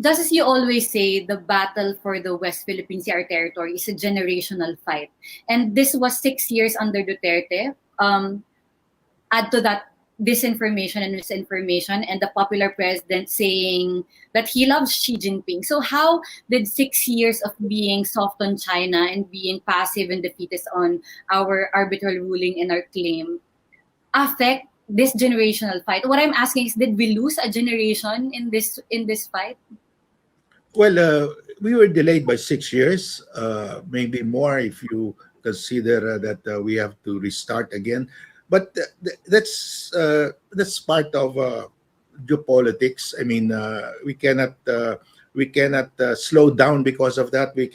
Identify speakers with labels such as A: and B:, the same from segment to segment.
A: Just as you always say, the battle for the West Philippine Sea, our territory, is a generational fight. And this was 6 years under Duterte. Add to that disinformation and misinformation, and the popular president saying that he loves Xi Jinping. So how did 6 years of being soft on China and being passive and defeatist on our arbitral ruling and our claim affect this generational fight? What I'm asking is, did we lose a generation in this fight?
B: Well, we were delayed by 6 years, maybe more if you consider that we have to restart again. But that's part of geopolitics. I mean, we cannot slow down because of that. We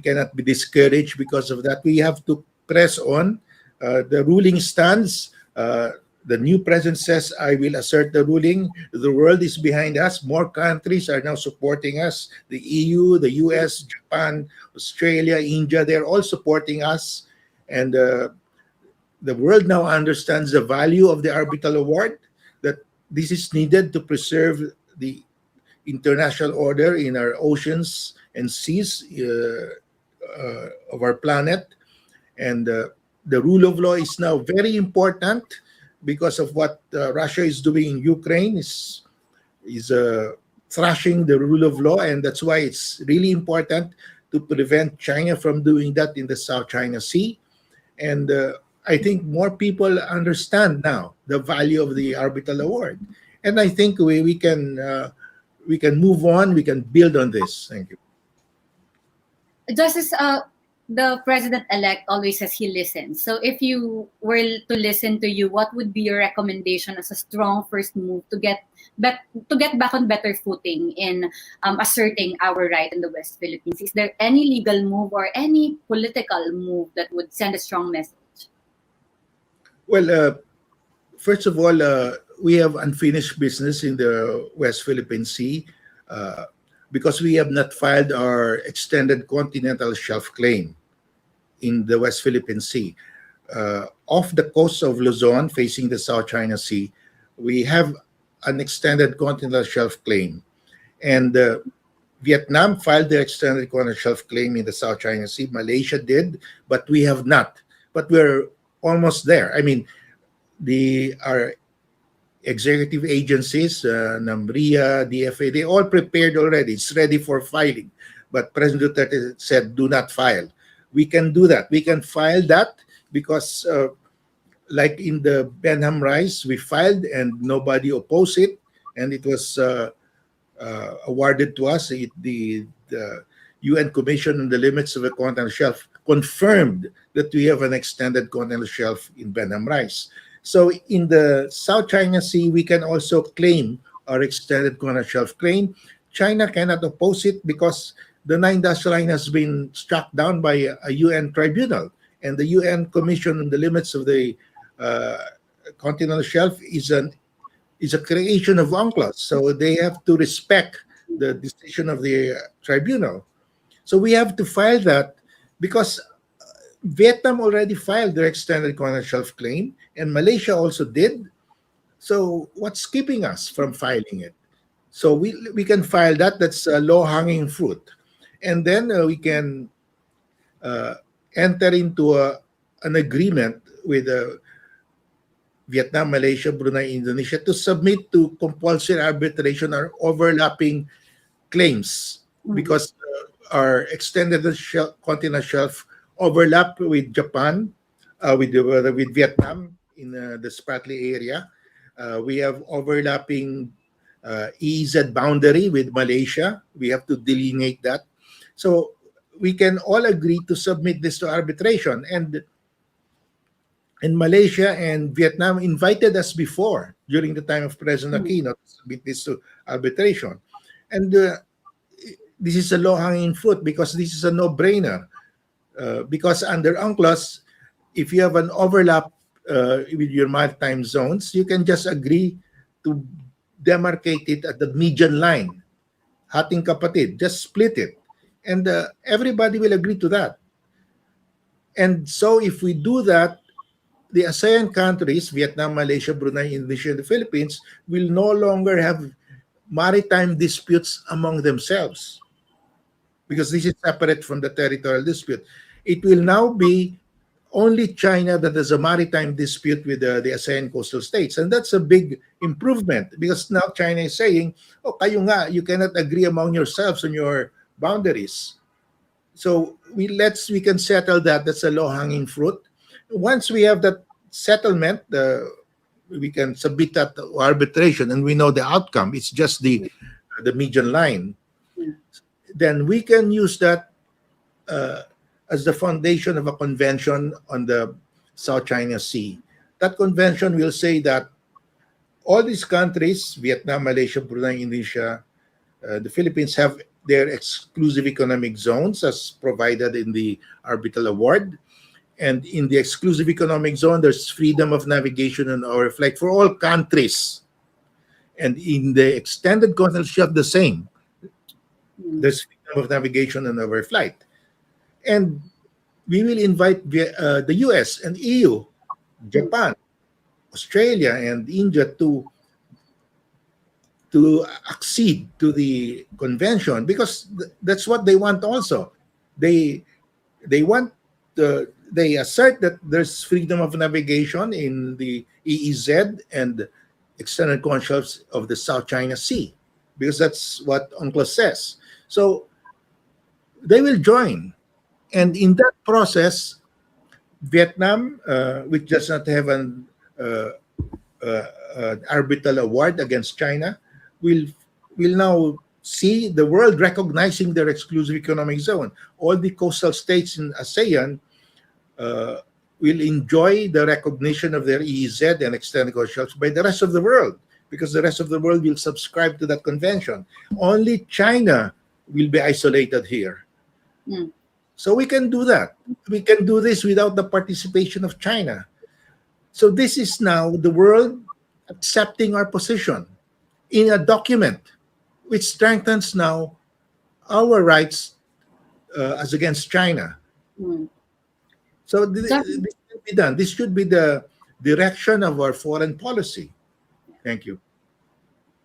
B: cannot be discouraged because of that. We have to press on. The ruling stands. The new president says, I will assert the ruling. The world is behind us. More countries are now supporting us. The EU, the US, Japan, Australia, India, they're all supporting us. And the world now understands the value of the arbitral award, that this is needed to preserve the international order in our oceans and seas of our planet. And the rule of law is now very important because of what Russia is doing in Ukraine, is thrashing the rule of law. And that's why it's really important to prevent China from doing that in the South China Sea. And I think more people understand now the value of the arbitral award. And I think we can move on, we can build on this. Thank you.
A: Justice, the president-elect always says he listens. So if you were to listen to you, what would be your recommendation as a strong first move to get back on better footing in asserting our right in the West Philippines? Is there any legal move or any political move that would send a strong message?
B: Well, first of all, we have unfinished business in the West Philippine Sea because we have not filed our extended continental shelf claim in the West Philippine Sea. Off the coast of Luzon, facing the South China Sea, we have an extended continental shelf claim. And Vietnam filed their extended continental shelf claim in the South China Sea. Malaysia did, but we have not. But we're almost there. I mean, our executive agencies, NAMRIA, DFA, they all prepared already. It's ready for filing. But President Duterte said, do not file. We can do that. We can file that because like in the Benham Rice, we filed and nobody opposed it. And it was awarded to us. The UN Commission on the Limits of the Continental Shelf confirmed that we have an extended continental shelf in Benham Rice. So in the South China Sea, we can also claim our extended continental shelf claim. China cannot oppose it because the Nine-Dash Line has been struck down by a UN tribunal. And the UN Commission on the Limits of the Continental Shelf is a creation of UNCLOS. So they have to respect the decision of the tribunal. So we have to file that because Vietnam already filed their extended continental shelf claim, and Malaysia also did. So what's keeping us from filing it? So we can file that. That's a low-hanging fruit. And then we can enter into an agreement with Vietnam, Malaysia, Brunei, Indonesia to submit to compulsory arbitration our overlapping claims, because our extended continental shelf overlap with Japan, with Vietnam in the Spratly area. We have overlapping EEZ boundary with Malaysia. We have to delineate that. So we can all agree to submit this to arbitration. And Malaysia and Vietnam invited us before, during the time of President Aquino, to submit this to arbitration. And this is a low-hanging fruit because this is a no-brainer. Because under UNCLOS, if you have an overlap with your maritime zones, you can just agree to demarcate it at the median line. Hating kapatid, just split it. And everybody will agree to that. And so if we do that, the ASEAN countries, Vietnam, Malaysia, Brunei, Indonesia, and the Philippines, will no longer have maritime disputes among themselves, because this is separate from the territorial dispute. It will now be only China that has a maritime dispute with the ASEAN coastal states. And that's a big improvement, because now China is saying, oh, kayo nga, you cannot agree among yourselves on your boundaries. So we can settle that. That's a low-hanging fruit. Once we have that settlement, we can submit that to arbitration, and we know the outcome. It's just the median line. Then we can use that uh, as the foundation of a convention on the South China Sea. That convention will say that all these countries, Vietnam, Malaysia, Brunei, Indonesia, the Philippines, have their exclusive economic zones as provided in the Arbitral Award. And in the exclusive economic zone, there's freedom of navigation and overflight for all countries. And in the extended continental shelf, the same. There's freedom of navigation and overflight. And we will invite the US and EU, Japan, Australia, and India to accede to the convention, because that's what they want also. They want they assert that there's freedom of navigation in the EEZ and external conscious of the South China Sea, because that's what UNCLOS says. So they will join, and in that process, Vietnam, which does not have an arbitral award against China, will now see the world recognizing their exclusive economic zone. All the coastal states in ASEAN will enjoy the recognition of their EEZ and extended coastal shelves by the rest of the world, because the rest of the world will subscribe to that convention. Only China will be isolated here.
A: Mm.
B: So we can do that. We can do this without the participation of China. So this is now the world accepting our position in a document, which strengthens now our rights as against China.
A: Mm.
B: So this should be done. This should be the direction of our foreign policy. Thank you.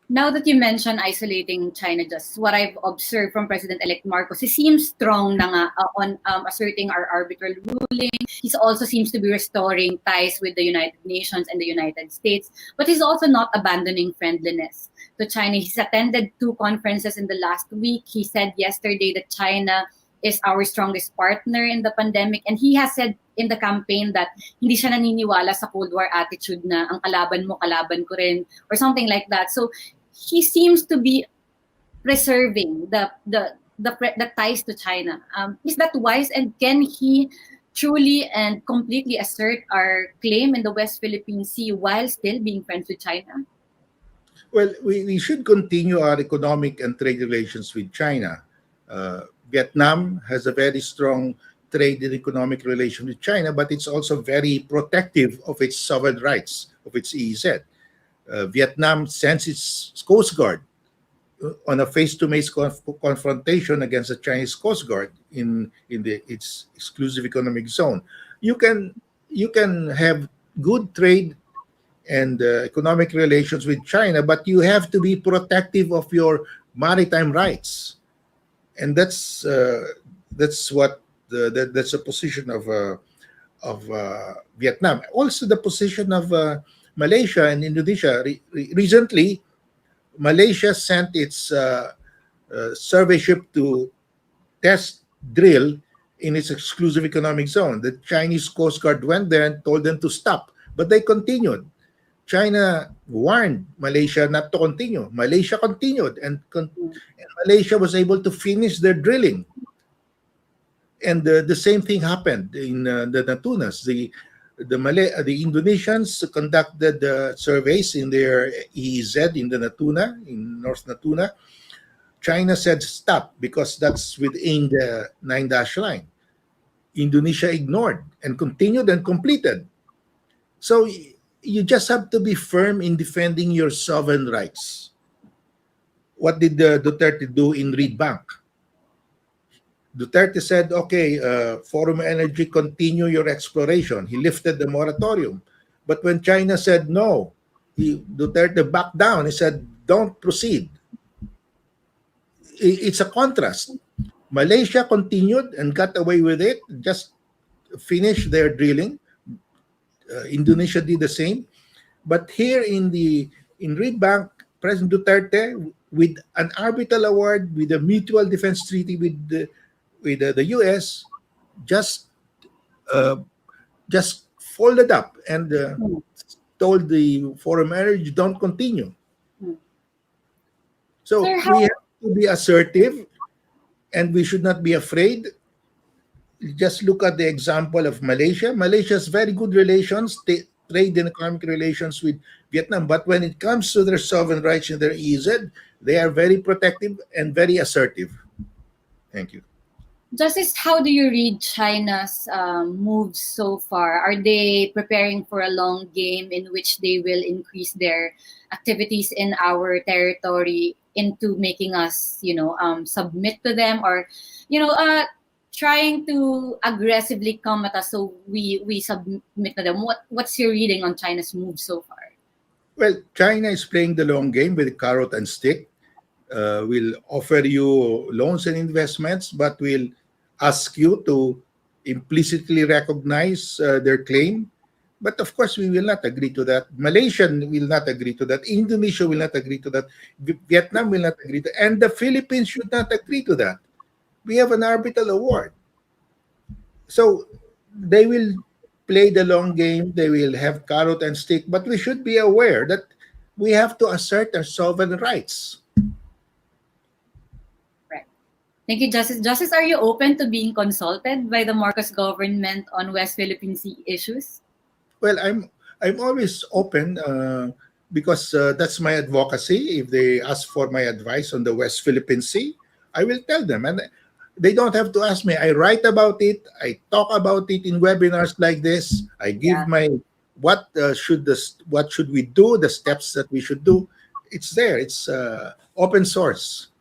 A: Now that you mention isolating China, just what I've observed from President-elect Marcos, he seems strong na nga, on asserting our arbitral ruling. He also seems to be restoring ties with the United Nations and the United States, but he's also not abandoning friendliness to China. He's attended 2 conferences in the last week. He said yesterday that China is our strongest partner in the pandemic, and he has said in the campaign that hindi siya naniniwala sa Cold War attitude na ang kalaban mo, kalaban ko rin, or something like that. So he seems to be preserving the ties to China. Is that wise, and can he truly and completely assert our claim in the West Philippine Sea while still being friends with China?
B: Well, we should continue our economic and trade relations with China. Vietnam has a very strong trade and economic relation with China, but it's also very protective of its sovereign rights, of its EEZ. Vietnam sends its Coast Guard on a face-to-face confrontation against the Chinese Coast Guard in its exclusive economic zone. You can have good trade and economic relations with China, but you have to be protective of your maritime rights, and that's what that's the position of Vietnam. Also, the position of Malaysia and Indonesia. Recently, Malaysia sent its survey ship to test drill in its exclusive economic zone. The Chinese Coast Guard went there and told them to stop, but they continued. China warned Malaysia not to continue. Malaysia continued, and Malaysia was able to finish their drilling. And the same thing happened in the Natunas. The Indonesians conducted surveys in their EEZ in the Natuna, in North Natuna. China said stop because that's within the 9-dash line. Indonesia ignored and continued and completed. So you just have to be firm in defending your sovereign rights. What did Duterte do in Reed Bank? Duterte said, okay, Forum Energy, continue your exploration. He lifted the moratorium. But when China said no, Duterte backed down. He said, don't proceed. it's a contrast. Malaysia continued and got away with it, just finished their drilling. Indonesia did the same. But here in Reed Bank, President Duterte, with an arbitral award, with a mutual defense treaty with the U.S., just uh, just folded up and
A: Mm.
B: told the foreign marriage, don't continue.
A: Mm.
B: So
A: Sir,
B: we
A: how
B: have to be assertive, and we should not be afraid. Just look at the example of Malaysia. Malaysia has very good relations, trade and economic relations with Vietnam. But when it comes to their sovereign rights and their EZ, they are very protective and very assertive. Thank you.
A: Justice, how do you read China's moves so far? Are they preparing for a long game in which they will increase their activities in our territory into making us, submit to them, or, trying to aggressively come at us so we submit to them? What's your reading on China's moves so far?
B: Well, China is playing the long game with carrot and stick. Will offer you loans and investments, but will ask you to implicitly recognize their claim. But of course, we will not agree to that. Malaysia will not agree to that. Indonesia will not agree to that. Vietnam will not agree to that. And the Philippines should not agree to that. We have an arbitral award. So they will play the long game. They will have carrot and stick. But we should be aware that we have to assert our sovereign rights.
A: Right. Thank you, Justice. Justice, are you open to being consulted by the Marcos government on West Philippine Sea issues?
B: Well, I'm always open because that's my advocacy. If they ask for my advice on the West Philippine Sea, I will tell them, and they don't have to ask me. I write about it. I talk about it in webinars like this. I
A: Yeah.
B: give my what should we do, the steps that we should do. It's there. It's open source.